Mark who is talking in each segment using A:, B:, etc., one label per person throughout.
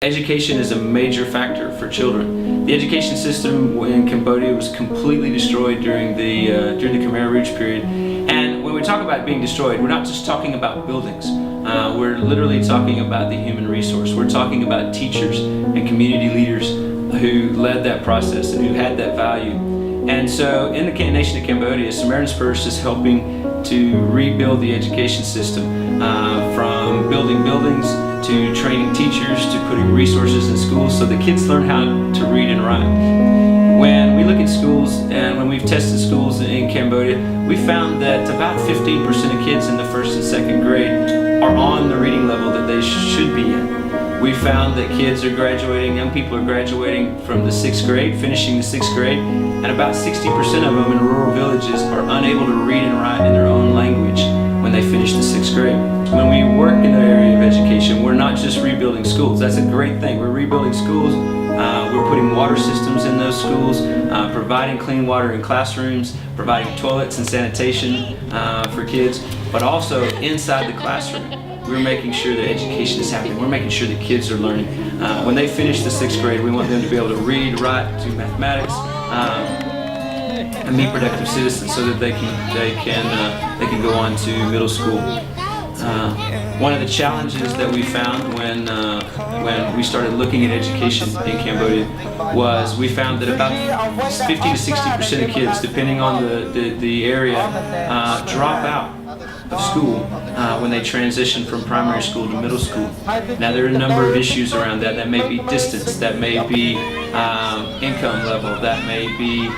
A: education is a major factor for children. The education system in Cambodia was completely destroyed during the Khmer Rouge period. And when we talk about being destroyed, we're not just talking about buildings. We're literally talking about the human resource. We're talking about teachers and community leaders who led that process and who had that value. And so in the nation of Cambodia, Samaritan's Purse is helping to rebuild the education system, from building buildings to training teachers to putting resources in schools so the kids learn how to read and write. When we look at schools and when we've tested schools in Cambodia, we found that about 15% of kids in the first and second grade are on the reading level that they should be in. We found that kids are graduating, young people are graduating from the 6th grade, finishing the 6th grade, and about 60% of them in rural villages are unable to read and write in their own language when they finish the 6th grade. When we work in the area of education, we're not just rebuilding schools. That's a great thing. We're rebuilding schools. We're putting water systems in those schools, providing clean water in classrooms, providing toilets and sanitation for kids, but also inside the classroom. We're making sure that education is happening. We're making sure that kids are learning. When they finish the 6th grade, we want them to be able to read, write, do mathematics, and be productive citizens so that they can go on to middle school. One of the challenges that we found when we started looking at education in Cambodia was we found that about 50 to 60% of kids, depending on the area, drop out of school when they transition from primary school to middle school. Now there are a number of issues around that. That may be distance, that may be income level, that may be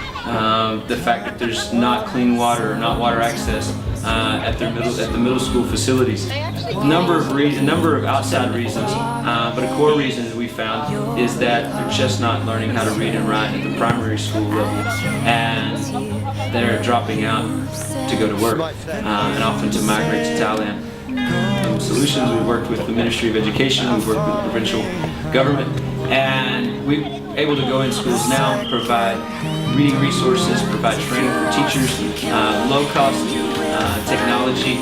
A: the fact that there's not clean water or not water access at the middle school facilities. A number of outside reasons, but a core reason that we found is that they're just not learning how to read and write at the primary school level, and they're dropping out to go to work and often to migrate to Thailand. Solutions, we've worked with the Ministry of Education, we've worked with the provincial government, and we're able to go in schools now, provide reading resources, provide training for teachers, low-cost technology,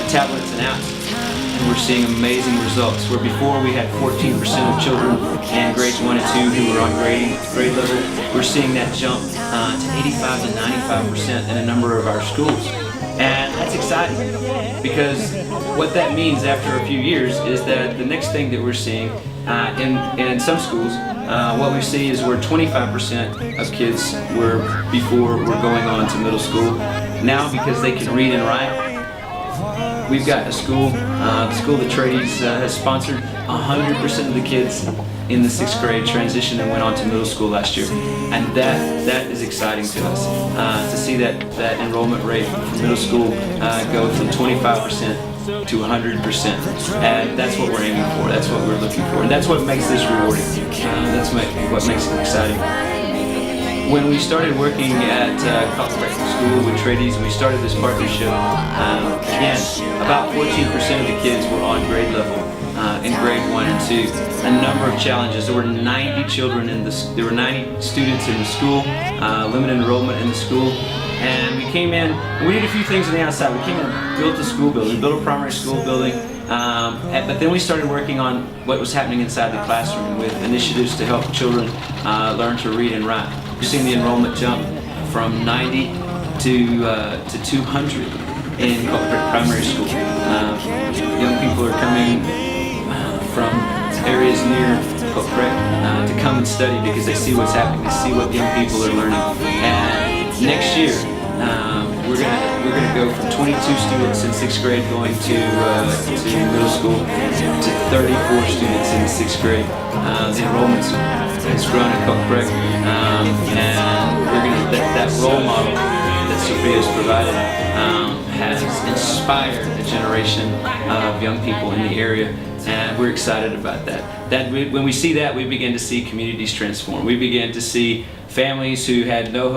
A: tablets and apps, and we're seeing amazing results. Where before we had 14% of children in grades 1 and 2 who were on grade level, we're seeing that jump to 85 to 95% in a number of our schools. And that's exciting, because what that means after a few years is that the next thing that we're seeing in some schools, what we see is where 25% of kids were going on to middle school. Now, because they can read and write, we've got a school, the school that Tradies has sponsored. 100% of the kids in the 6th grade transitioned and went on to middle school last year, and that is exciting to us to see that enrollment rate for middle school go from 25% to 100%, and that's what we're aiming for. That's what we're looking for, and that's what makes this rewarding. That's what makes it exciting. When we started working at school with Tradies and we started this partnership, again, about 14% of the kids were on grade level in grade 1 and 2. A number of challenges. There were 90 students in the school, limited enrollment in the school, and we came in and we did a few things on the outside. We came in and built a school building. We built a primary school building, but then we started working on what was happening inside the classroom with initiatives to help children learn to read and write. We've seen the enrollment jump from 90 to 200 in primary school. Young people are coming from areas near to come and study because they see what's happening, they see what young people are learning. And next year, we're gonna go from 22 students in 6th grade going to middle school to 34 students in the 6th grade. The enrollment has grown at Cook and we're gonna that role model that Sophia's provided has inspired a generation of young people in the area, and we're excited about that. When we see that, we begin to see communities transform. We begin to see families who had no hope